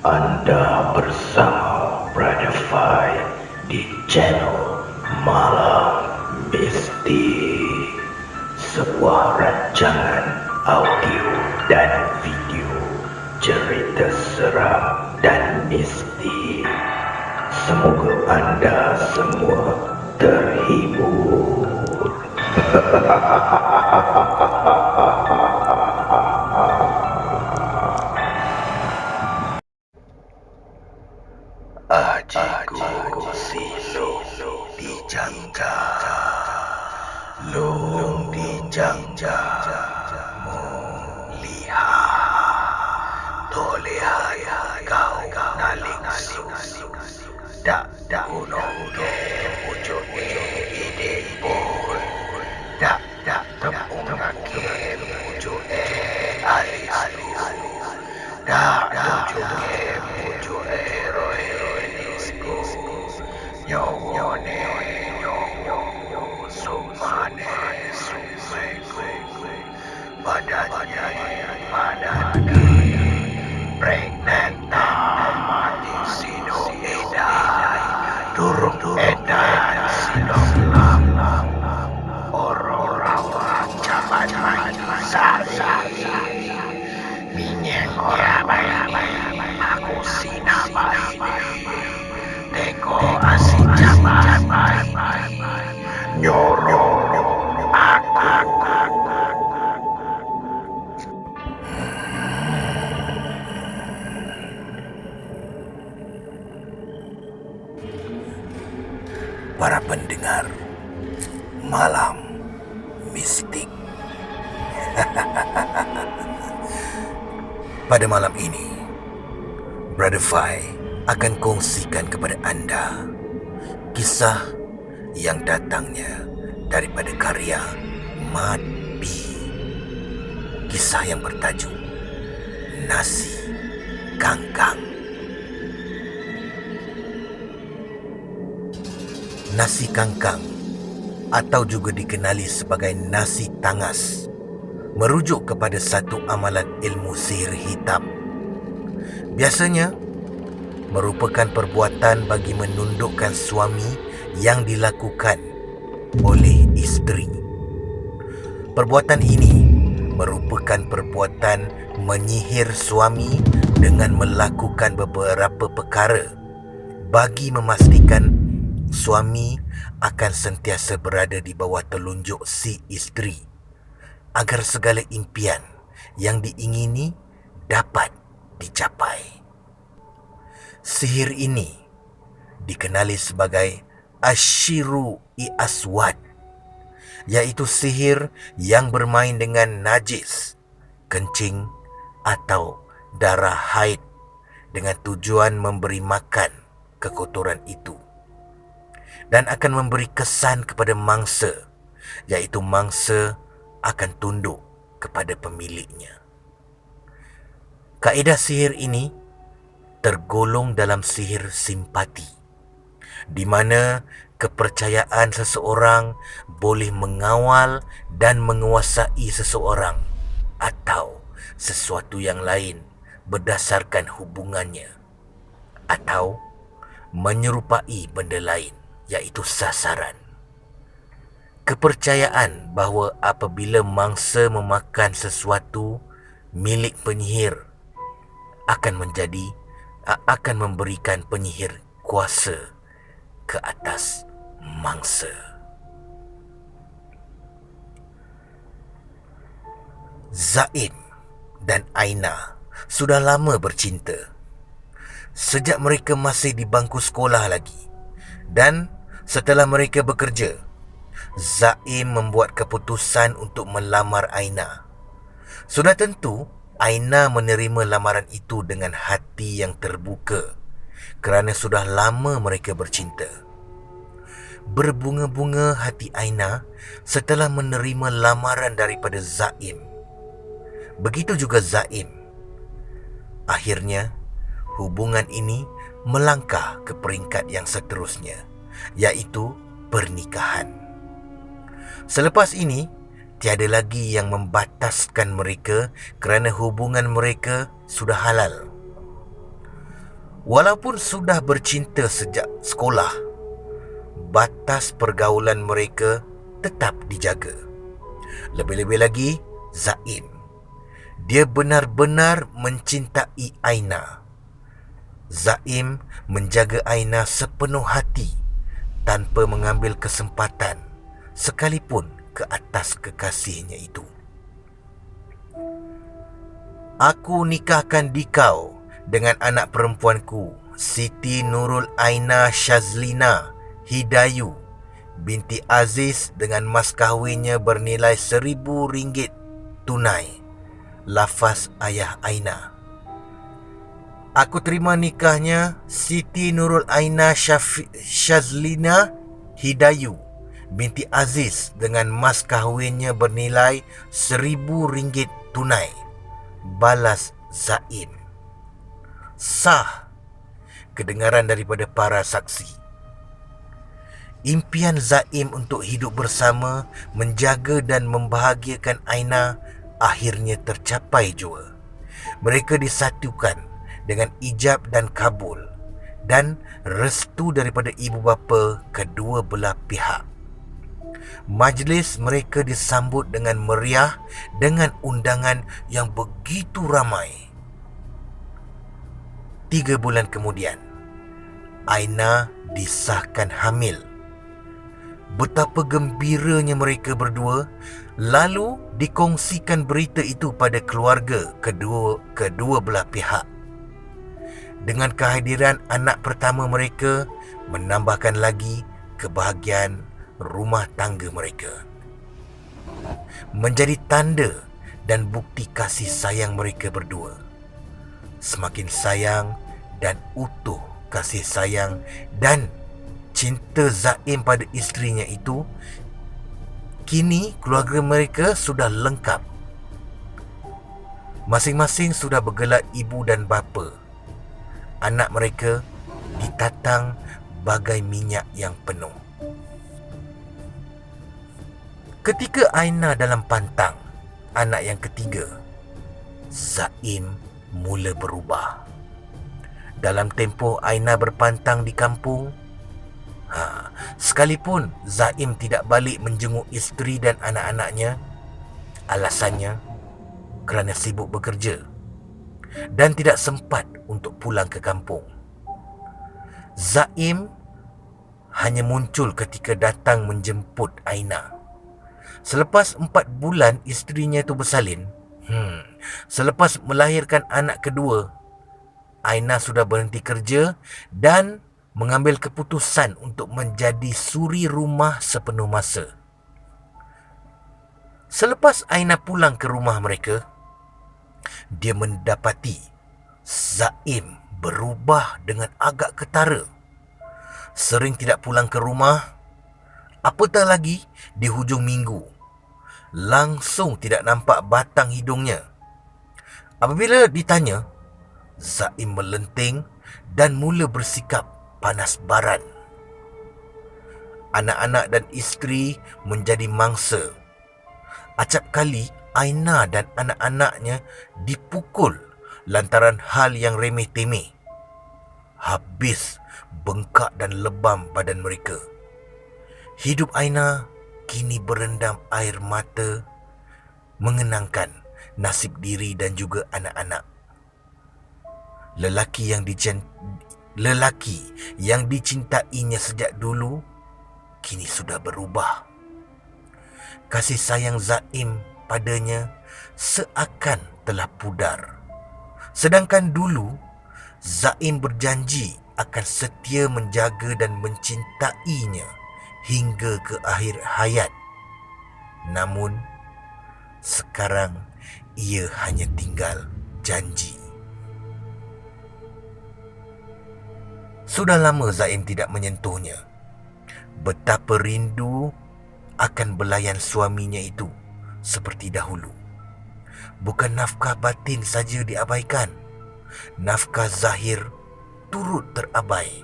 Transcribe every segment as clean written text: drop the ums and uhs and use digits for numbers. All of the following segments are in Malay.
Anda bersama Brother Fai di channel Malam Mistik, sebuah rancangan audio dan video cerita seram dan mistik. Semoga Anda semua terhibur. Ajiku silo dijangka, long dijangka lihat tolehan kau naling dak gunung ke pucuk ide pun dak tepung kaki pucuk alis dak tujuh ke pucuk Nyone sumane badannya pregnant mati sino edai durung edan sino orang cabat sasa minyak orang aku sinama teko asing cabat nyoro para pendengar Malam Mistik. Pada malam ini, Brother Fai akan kongsikan kepada anda kisah yang datangnya daripada karya Mat B. Kisah yang bertajuk Nasi Kangkang. Nasi kangkang atau juga dikenali sebagai nasi tangas merujuk kepada satu amalan ilmu sihir hitam. Biasanya merupakan perbuatan bagi menundukkan suami yang dilakukan oleh isteri. Perbuatan ini merupakan perbuatan menyihir suami dengan melakukan beberapa perkara bagi memastikan suami akan sentiasa berada di bawah telunjuk si isteri agar segala impian yang diingini dapat dicapai. Sihir ini dikenali sebagai Ashiru-i Aswad, iaitu sihir yang bermain dengan najis, kencing atau darah haid dengan tujuan memberi makan kekotoran itu dan akan memberi kesan kepada mangsa, iaitu mangsa akan tunduk kepada pemiliknya. Kaedah sihir ini tergolong dalam sihir simpati, di mana kepercayaan seseorang boleh mengawal dan menguasai seseorang atau sesuatu yang lain berdasarkan hubungannya atau menyerupai benda lain, iaitu sasaran. Kepercayaan bahawa apabila mangsa memakan sesuatu milik penyihir akan memberikan penyihir kuasa ke atas mangsa. Zaim dan Aina sudah lama bercinta. Sejak mereka masih di bangku sekolah lagi. Dan setelah mereka bekerja, Zaim membuat keputusan untuk melamar Aina. Sudah tentu, Aina menerima lamaran itu dengan hati yang terbuka kerana sudah lama mereka bercinta. Berbunga-bunga hati Aina setelah menerima lamaran daripada Zaim. Begitu juga Zaim. Akhirnya, hubungan ini melangkah ke peringkat yang seterusnya, iaitu pernikahan. Selepas ini, tiada lagi yang membataskan mereka kerana hubungan mereka sudah halal. Walaupun sudah bercinta sejak sekolah, batas pergaulan mereka tetap dijaga. Lebih-lebih lagi, Zaim. Dia benar-benar mencintai Aina. Zaim menjaga Aina sepenuh hati tanpa mengambil kesempatan sekalipun ke atas kekasihnya itu. Aku nikahkan dikau dengan anak perempuanku, Siti Nurul Aina Shazlina Hidayu binti Aziz dengan mas kahwinnya bernilai RM1,000 tunai. Lafaz ayah Aina. Aku terima nikahnya Siti Nurul Aina Shazlina Hidayu binti Aziz dengan mas kahwinnya bernilai RM1,000 tunai. Balas Zaim. Sah, kedengaran daripada para saksi. Impian Zaim untuk hidup bersama, menjaga dan membahagiakan Aina akhirnya tercapai jua. Mereka disatukan dengan ijab dan kabul dan restu daripada ibu bapa kedua belah pihak. Majlis mereka disambut dengan meriah dengan undangan yang begitu ramai. 3 bulan kemudian, Aina disahkan hamil. Betapa gembiranya mereka berdua. Lalu dikongsikan berita itu pada keluarga kedua belah pihak. Dengan kehadiran anak pertama mereka, menambahkan lagi kebahagiaan rumah tangga mereka. Menjadi tanda dan bukti kasih sayang mereka berdua. Semakin sayang dan utuh kasih sayang dan cinta Zaim pada isterinya itu, kini keluarga mereka sudah lengkap. Masing-masing sudah bergelar ibu dan bapa. Anak mereka ditatang bagai minyak yang penuh. Ketika Aina dalam pantang, anak yang ketiga, Zaim mula berubah. Dalam tempoh Aina berpantang di kampung, sekalipun Zaim tidak balik menjenguk isteri dan anak-anaknya, alasannya kerana sibuk bekerja dan tidak sempat untuk pulang ke kampung. Zaim hanya muncul ketika datang menjemput Aina. Selepas 4 bulan isterinya itu bersalin, selepas melahirkan anak kedua, Aina sudah berhenti kerja dan mengambil keputusan untuk menjadi suri rumah sepenuh masa. Selepas Aina pulang ke rumah mereka, dia mendapati Zaim berubah dengan agak ketara. Sering tidak pulang ke rumah, apatah lagi di hujung minggu. Langsung tidak nampak batang hidungnya. Apabila ditanya, Zaim melenting dan mula bersikap panas baran. Anak-anak dan isteri menjadi mangsa. Acap kali Aina dan anak-anaknya dipukul lantaran hal yang remeh-temeh. Habis bengkak dan lebam badan mereka. Hidup Aina kini berendam air mata mengenangkan nasib diri dan juga anak-anak. Lelaki yang dicintainya sejak dulu kini sudah berubah. Kasih sayang Zaim padanya seakan telah pudar. Sedangkan dulu Zaim berjanji akan setia menjaga dan mencintainya hingga ke akhir hayat. Namun sekarang ia hanya tinggal janji. Sudah lama Zaim tidak menyentuhnya. Betapa rindu akan belayan suaminya itu seperti dahulu. Bukan nafkah batin saja diabaikan, nafkah zahir turut terabai.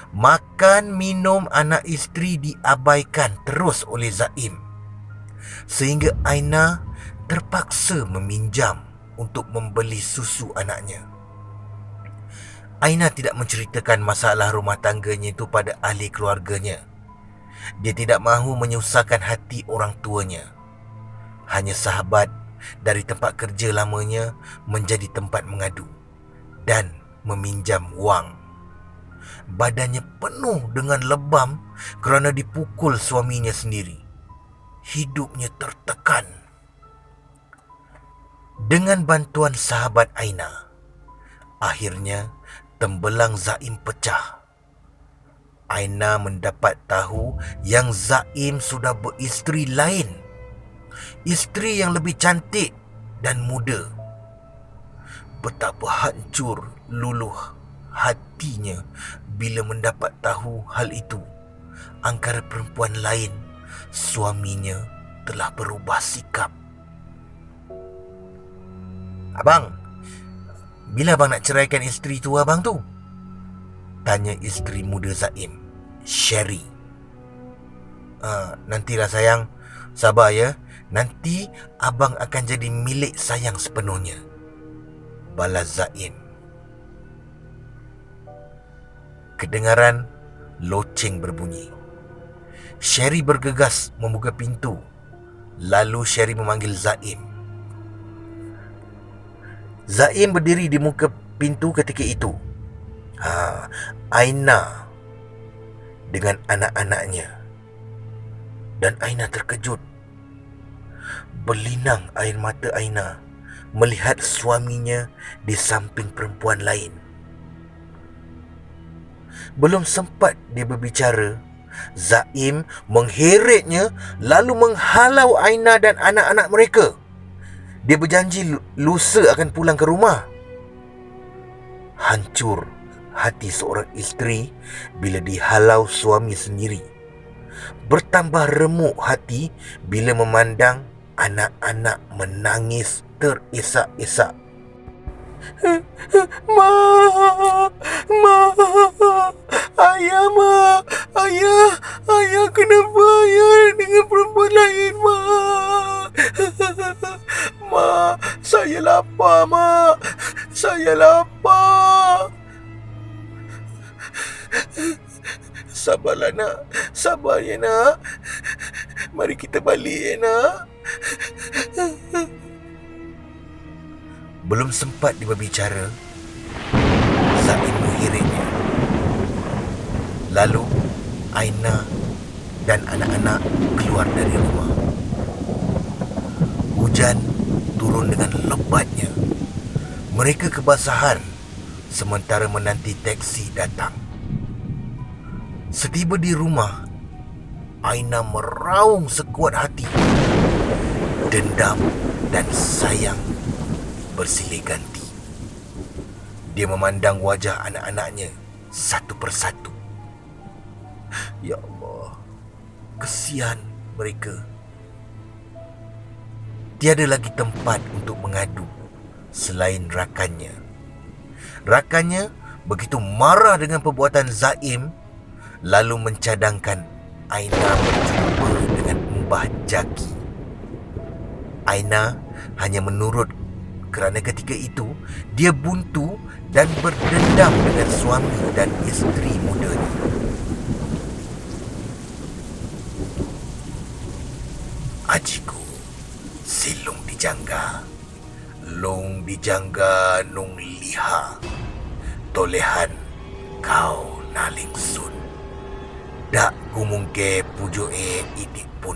Makan minum anak isteri diabaikan terus oleh Zaim, sehingga Aina terpaksa meminjam untuk membeli susu anaknya. Aina tidak menceritakan masalah rumah tangganya itu pada ahli keluarganya. Dia tidak mahu menyusahkan hati orang tuanya. Hanya sahabat dari tempat kerja lamanya menjadi tempat mengadu dan meminjam wang. Badannya penuh dengan lebam kerana dipukul suaminya sendiri. Hidupnya tertekan. Dengan bantuan sahabat Aina, akhirnya tembelang Zaim pecah. Aina mendapat tahu yang Zaim sudah beristeri lain. Isteri yang lebih cantik dan muda. Betapa hancur luluh hatinya bila mendapat tahu hal itu. Angkara perempuan lain, suaminya telah berubah sikap. "Abang, bila abang nak ceraikan isteri tua abang tu?" tanya isteri muda Zaim, Sherry. Nantilah sayang, sabar ya. Nanti abang akan jadi milik sayang sepenuhnya," balas Zaim. Kedengaran loceng berbunyi. Sherry bergegas membuka pintu. Lalu Sherry memanggil Zaim. Zaim berdiri di muka pintu ketika itu. Aina dengan anak-anaknya. Dan Aina terkejut. Berlinang air mata Aina melihat suaminya di samping perempuan lain. Belum sempat dia berbicara, Zaim mengheretnya lalu menghalau Aina dan anak-anak mereka. Dia berjanji lusa akan pulang ke rumah. Hancur hati seorang isteri bila dihalau suami sendiri. Bertambah remuk hati bila memandang anak-anak menangis terisak-isak. "Ma, Ma, ayah, Ma, ayah, kenapa ayah dengan perempuan lain, Ma? Ma, saya lapar, Ma, saya lapar." "Sabarlah nak, sabar ya nak. Mari kita balik ya nak." Belum sempat dia berbicara, Zaim mengheretnya. Lalu Aina dan anak-anak keluar dari rumah. Hujan turun dengan lebatnya. Mereka kebasahan sementara menanti teksi datang. Setiba di rumah, Aina meraung sekuat hati. Dendam dan sayang bersilih ganti. Dia memandang wajah anak-anaknya satu persatu. Ya Allah, kesian mereka. Tiada lagi tempat untuk mengadu selain rakannya. Rakannya begitu marah dengan perbuatan Zaim, lalu mencadangkan Aina berjumpa dengan Mbah Jaki. Aina hanya menurut kerana ketika itu dia buntu dan berdendam dengan suami dan isteri mudanya. "Ajiku, silung dijangga, long dijangga nung liha, tolehan kau naling sun. Dak gumungke pujuk idik pun,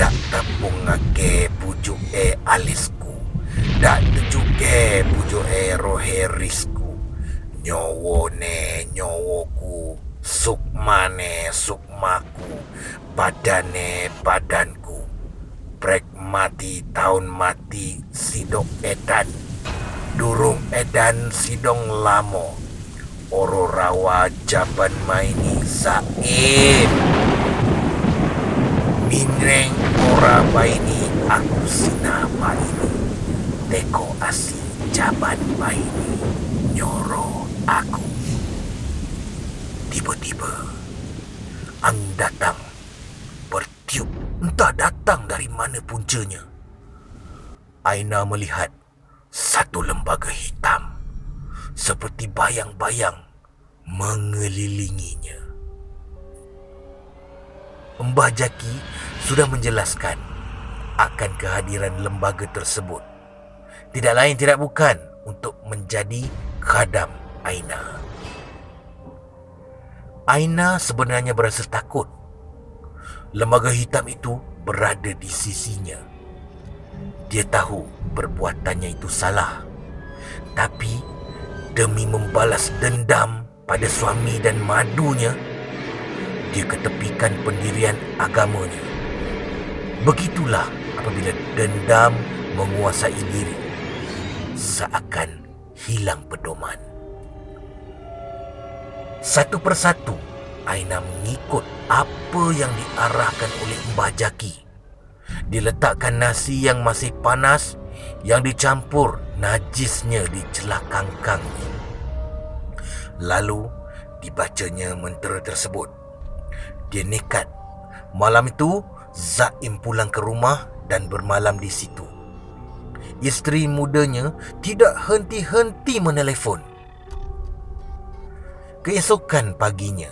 dak tapung ngake pujuk alisku, dak tejuke pujuk roherisku. Nyowo ne nyowoku, sukmane sukmaku, badane badanku. Prek mati tahun mati sidok edan, durung edan sidong lamo. Oro rawa jaban maini Zaim. Minreng ora baini aku sina baini. Teko asi jaban baini nyoro aku." Tiba-tiba angin datang bertiup, entah datang dari mana puncanya. Aina melihat satu lembaga hitam seperti bayang-bayang mengelilinginya. Mbah Jaki sudah menjelaskan akan kehadiran lembaga tersebut. Tidak lain tidak bukan untuk menjadi khadam Aina. Aina sebenarnya berasa takut. Lembaga hitam itu berada di sisinya. Dia tahu perbuatannya itu salah. Tapi demi membalas dendam pada suami dan madunya, dia ketepikan pendirian agamanya. Begitulah apabila dendam menguasai diri, seakan hilang pedoman. Satu persatu, Aina mengikut apa yang diarahkan oleh Mbah Jaki. Diletakkan nasi yang masih panas yang dicampur najisnya di celah kangkangnya. Lalu dibacanya mentera tersebut. Dia nekat. Malam itu Zaim pulang ke rumah dan bermalam di situ. Isteri mudanya tidak henti-henti menelefon. Keesokan paginya,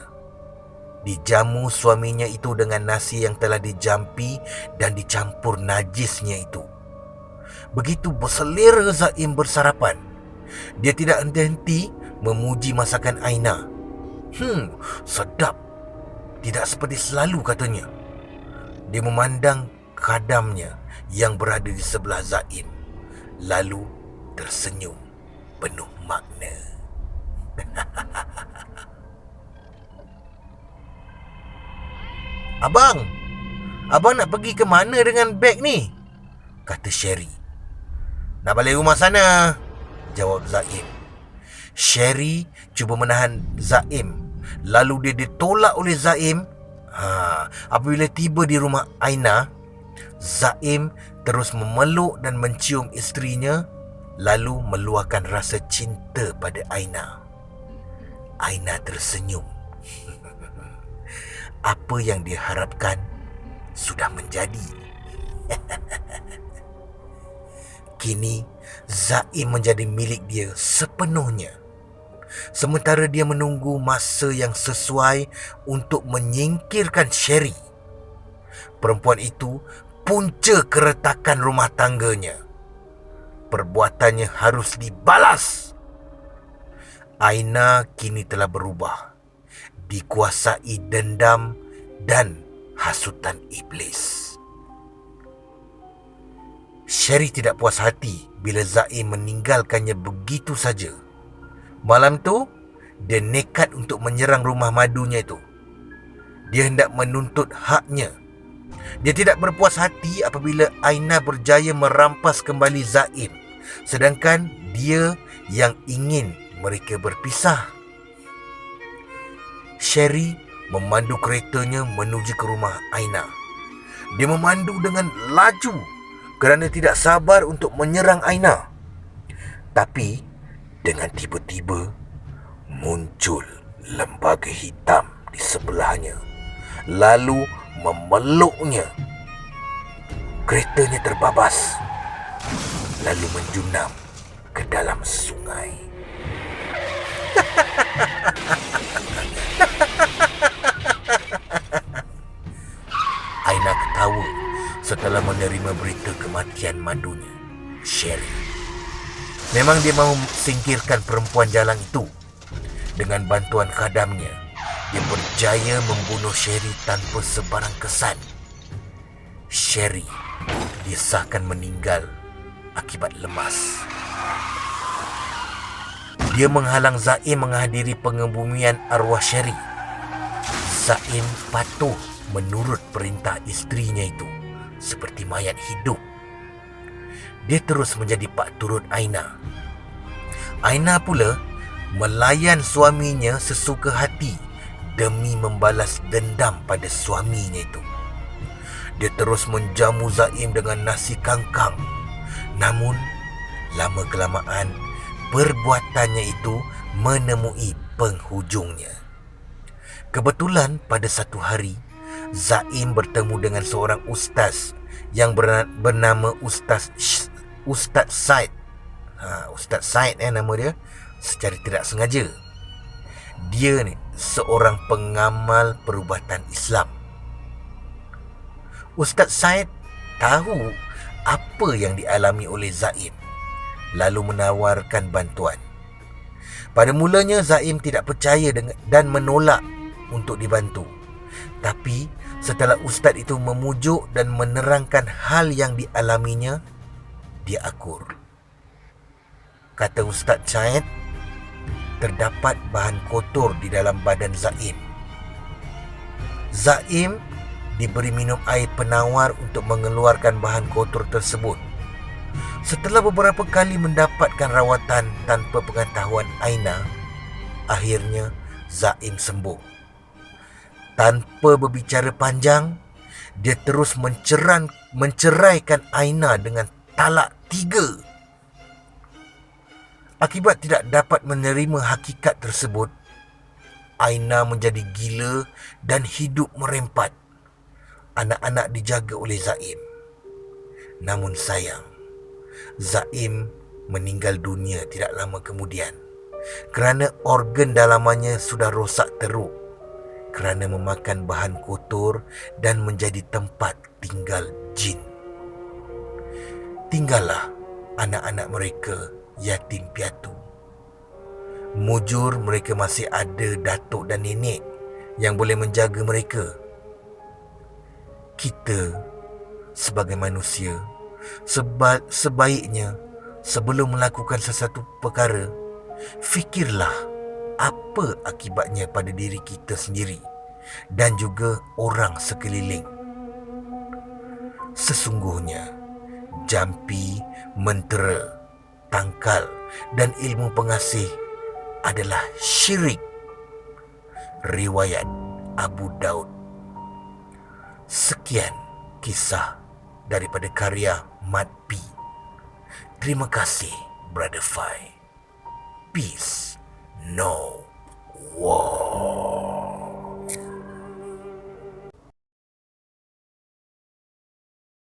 dijamu suaminya itu dengan nasi yang telah dijampi dan dicampur najisnya itu. Begitu berselera Zaim bersarapan, dia tidak henti-henti memuji masakan Aina. Sedap. Tidak seperti selalu, katanya. Dia memandang khadamnya yang berada di sebelah Zaim, lalu tersenyum penuh makna. Abang nak pergi ke mana dengan beg ni? Kata Sherry. Nak balik rumah sana, jawab Zaim. Sherry cuba menahan Zaim, lalu dia ditolak oleh Zaim. Apabila tiba di rumah Aina, Zaim terus memeluk dan mencium isterinya, lalu meluahkan rasa cinta pada Aina. Aina tersenyum. Apa yang dia harapkan sudah menjadi. Kini Zaim menjadi milik dia sepenuhnya. Sementara dia menunggu masa yang sesuai untuk menyingkirkan Sherry. Perempuan itu punca keretakan rumah tangganya. Perbuatannya harus dibalas. Aina kini telah berubah, dikuasai dendam dan hasutan iblis. Sherry tidak puas hati bila Zaim meninggalkannya begitu saja. Malam tu, dia nekat untuk menyerang rumah madunya itu. Dia hendak menuntut haknya. Dia tidak berpuas hati apabila Aina berjaya merampas kembali Zaim, sedangkan dia yang ingin mereka berpisah. Sherry memandu keretanya menuju ke rumah Aina. Dia memandu dengan laju kerana tidak sabar untuk menyerang Aina. Tapi dengan tiba-tiba muncul lembaga hitam di sebelahnya, lalu memeluknya. Keretanya terbabas, lalu menjunam ke dalam sungai. Aina ketawa setelah menerima berita kematian madunya, Sherry. Memang dia mahu singkirkan perempuan jalang itu. Dengan bantuan khadamnya, dia berjaya membunuh Sherry tanpa sebarang kesan. Sherry disahkan meninggal akibat lemas. Dia menghalang Zaim menghadiri pengebumian arwah Sherry. Zaim patuh menurut perintah isterinya itu, seperti mayat hidup. Dia terus menjadi pak turut Aina. Aina pula melayan suaminya sesuka hati demi membalas dendam pada suaminya itu. Dia terus menjamu Zaim dengan nasi kangkang. Namun, lama-kelamaan, perbuatannya itu menemui penghujungnya. Kebetulan pada satu hari, Zaim bertemu dengan seorang ustaz yang bernama Ustaz Said. Ustaz Said nama dia. secara tidak sengaja. Dia ni seorang pengamal perubatan Islam. Ustaz Said tahu apa yang dialami oleh Zaim, lalu menawarkan bantuan. Pada mulanya Zaim tidak percaya dan menolak untuk dibantu. Tapi setelah ustaz itu memujuk dan menerangkan hal yang dialaminya, dia akur. Kata Ustaz Said, terdapat bahan kotor di dalam badan Zaim. Zaim diberi minum air penawar untuk mengeluarkan bahan kotor tersebut. Setelah beberapa kali mendapatkan rawatan tanpa pengetahuan Aina, akhirnya Zaim sembuh. Tanpa berbicara panjang, dia terus menceraikan Aina dengan talak 3. Akibat tidak dapat menerima hakikat tersebut, Aina menjadi gila dan hidup merempat. Anak-anak dijaga oleh Zaim. Namun sayang, Zaim meninggal dunia tidak lama kemudian kerana organ dalamannya sudah rosak teruk kerana memakan bahan kotor dan menjadi tempat tinggal jin. Tinggallah anak-anak mereka yatim piatu. Mujur mereka masih ada datuk dan nenek yang boleh menjaga mereka. Kita sebagai manusia sebaiknya sebelum melakukan sesuatu perkara, fikirlah apa akibatnya pada diri kita sendiri dan juga orang sekeliling. Sesungguhnya jampi, mentera, tangkal dan ilmu pengasih adalah syirik. Riwayat Abu Daud. Sekian kisah daripada karya Mat P. Terima kasih, Brother Fai. Peace, no war.